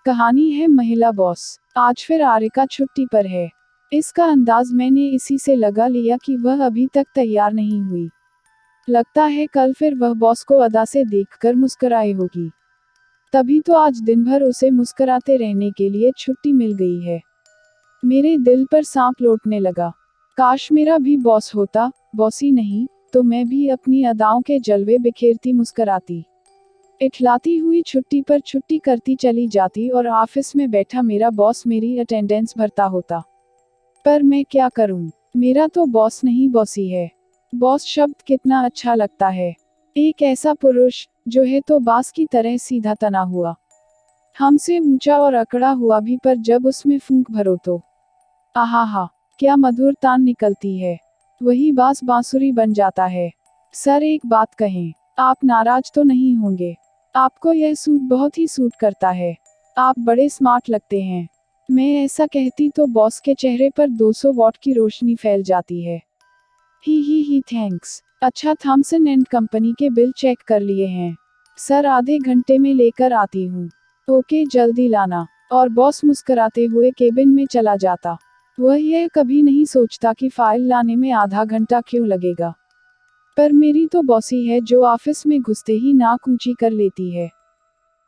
कहानी है महिला बॉस। आज फिर आरिका छुट्टी पर है। इसका अंदाज मैंने इसी से लगा लिया कि वह अभी तक तैयार नहीं हुई। लगता है कल फिर वह बॉस को अदा से देखकर मुस्कुराई होगी। तभी तो आज दिन भर उसे मुस्कुराते रहने के लिए छुट्टी मिल गई है। मेरे दिल पर सांप लौटने लगा। काश मेरा भी बॉस होता, बॉसी नहीं, तो मैं भी अपनी अदाओं के जलवे बिखेरती मुस्कुराती। इठलाती हुई छुट्टी पर छुट्टी करती चली जाती और ऑफिस में बैठा मेरा बॉस मेरी अटेंडेंस भरता होता। पर मैं क्या करूं? मेरा तो बॉस नहीं बॉसी है। बॉस शब्द कितना अच्छा लगता है। एक ऐसा पुरुष जो है तो बास की तरह सीधा तना हुआ, हमसे ऊंचा और अकड़ा हुआ भी, पर जब उसमें फूंक भरो तो आहा, क्या मधुर तान निकलती है। वही बास बांसुरी बन जाता है। सर एक बात कहें, आप नाराज तो नहीं होंगे? आपको यह सूट बहुत ही सूट करता है। आप बड़े स्मार्ट लगते हैं। मैं ऐसा कहती तो बॉस के चेहरे पर 200 वॉट की रोशनी फैल जाती है। ही थैंक्स। अच्छा, थॉमसन एंड कंपनी के बिल चेक कर लिए हैं? सर आधे घंटे में लेकर आती हूँ। ओके, जल्दी लाना। और बॉस मुस्कुराते हुए केबिन में चला जाता। वह यह कभी नहीं सोचता कि फाइल लाने में आधा घंटा क्यों लगेगा। पर मेरी तो बॉसी है जो ऑफिस में घुसते ही नाक ऊंची कर लेती है।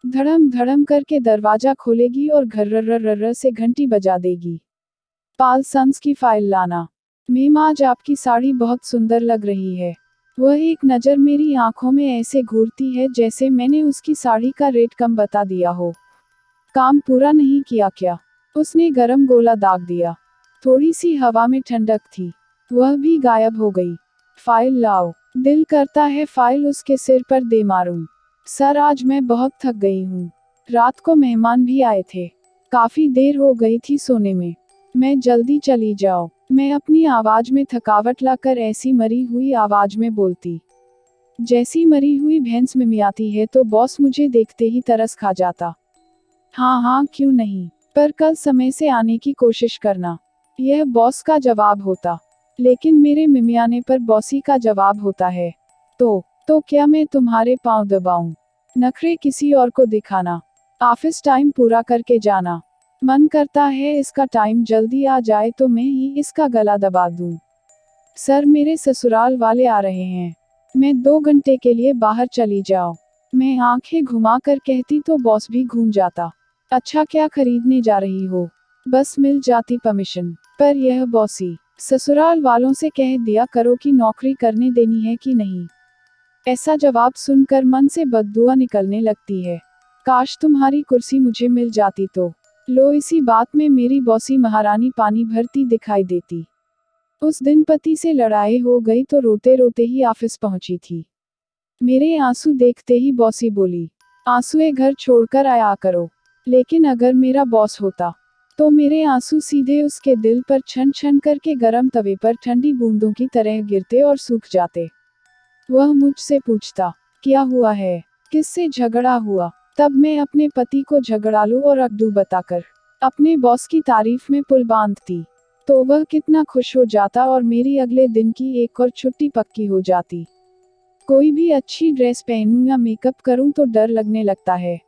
धड़म धड़म करके दरवाजा खोलेगी और घर्र से घंटी बजा देगी। पाल सन्स की फाइल लाना। मैम आज आपकी साड़ी बहुत सुंदर लग रही है। वह एक नज़र मेरी आंखों में ऐसे घूरती है जैसे मैंने उसकी साड़ी का रेट कम बता दिया हो। काम पूरा नहीं किया क्या? उसने गरम गोला दाग दिया। थोड़ी सी हवा में ठंडक थी। वह भी गायब हो गई। फाइल लाओ। दिल करता है फाइल उसके सिर पर दे मारूं। सर आज मैं बहुत थक गई हूँ। रात को मेहमान भी आए थे। काफी देर हो गई थी सोने में। मैं जल्दी चली जाओ। मैं अपनी आवाज में थकावट लाकर ऐसी मरी हुई आवाज में बोलती जैसी मरी हुई भैंस मिमियाती है, तो बॉस मुझे देखते ही तरस खा जाता। हाँ क्यों नहीं, पर कल समय से आने की कोशिश करना। यह बॉस का जवाब होता। लेकिन मेरे मिमियाने पर बॉसी का जवाब होता है। तो क्या मैं तुम्हारे पांव दबाऊं? नखरे किसी और को दिखाना। ऑफिस टाइम पूरा करके जाना। मन करता है इसका टाइम जल्दी आ जाए तो मैं ही इसका गला दबा दूं। सर मेरे ससुराल वाले आ रहे हैं। मैं 2 घंटे के लिए बाहर चली जाओ। मैं आंखें घुमाकर कहती तो बॉस भी घूम जाता। अच्छा, क्या खरीदने जा रही हो? बस मिल जाती परमिशन। पर यह बॉसी ससुराल वालों से कह दिया करो कि नौकरी करने देनी है कि नहीं। ऐसा जवाब सुनकर मन से बददुआ निकलने लगती है। काश तुम्हारी कुर्सी मुझे मिल जाती तो। लो, इसी बात में मेरी बॉसी महारानी पानी भरती दिखाई देती। उस दिन पति से लड़ाई हो गई तो रोते रोते ही ऑफिस पहुंची थी। मेरे आंसू देखते ही बॉसी बोली, आंसुए घर छोड़कर आया करो। लेकिन अगर मेरा बॉस होता तो मेरे आंसू सीधे उसके दिल पर छन छन करके गरम तवे पर ठंडी बूंदों की तरह गिरते और सूख जाते। वह मुझसे पूछता, क्या हुआ है? किससे झगड़ा हुआ? तब मैं अपने पति को झगड़ालू और अकड़ू बताकर अपने बॉस की तारीफ में पुल बांधती। तो वह कितना खुश हो जाता और मेरी अगले दिन की एक और छुट्टी पक्की हो जाती। कोई भी अच्छी ड्रेस पहनूं या मेकअप करूं तो डर लगने लगता है।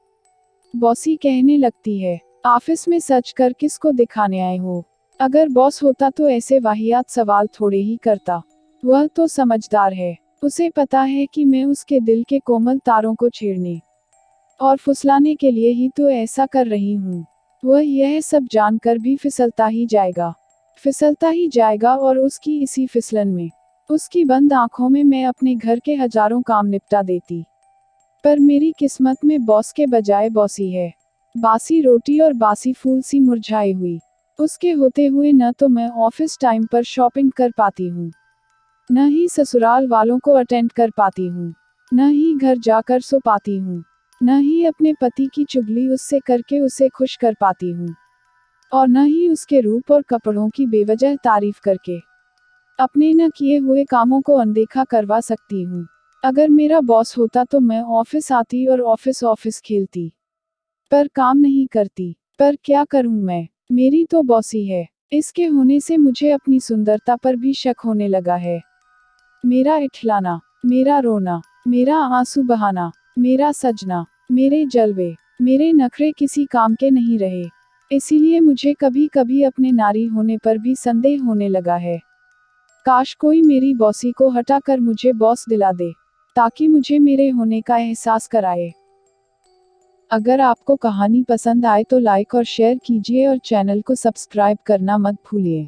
बॉसी कहने लगती है, ऑफिस में सच कर किसको दिखाने आए हो? अगर बॉस होता तो ऐसे वाहियात सवाल थोड़े ही करता। वह तो समझदार है। उसे पता है कि मैं उसके दिल के कोमल तारों को छेड़ने और फुसलाने के लिए ही तो ऐसा कर रही हूँ। वह यह सब जानकर भी फिसलता ही जाएगा और उसकी इसी फिसलन में, उसकी बंद आंखों में मैं अपने घर के हजारों काम निपटा देती। पर मेरी किस्मत में बॉस के बजाय बॉसी है। बासी रोटी और बासी फूल सी मुरझाई हुई। उसके होते हुए न तो मैं ऑफिस टाइम पर शॉपिंग कर पाती हूँ, न ही ससुराल वालों को अटेंड कर पाती हूँ, न ही घर जाकर सो पाती हूँ, न ही अपने पति की चुगली उससे करके उसे खुश कर पाती हूँ, और न ही उसके रूप और कपड़ों की बेवजह तारीफ करके अपने न किए हुए कामों को अनदेखा करवा सकती हूँ। अगर मेरा बॉस होता तो मैं ऑफिस आती और ऑफिस खेलती, पर काम नहीं करती। पर क्या करूँ मैं? मेरी तो बॉसी है। इसके होने से मुझे अपनी सुंदरता पर भी शक होने लगा है। मेरा इठलाना, मेरा रोना, मेरा आंसू बहाना, मेरा सजना, मेरे जलवे, मेरे नखरे किसी काम के नहीं रहे। इसीलिए मुझे कभी कभी अपने नारी होने पर भी संदेह होने लगा है। काश कोई मेरी बॉसी को हटाकर मुझे बॉस दिला दे, ताकि मुझे मेरे होने का एहसास कराए। अगर आपको कहानी पसंद आए तो लाइक और शेयर कीजिए और चैनल को सब्सक्राइब करना मत भूलिए।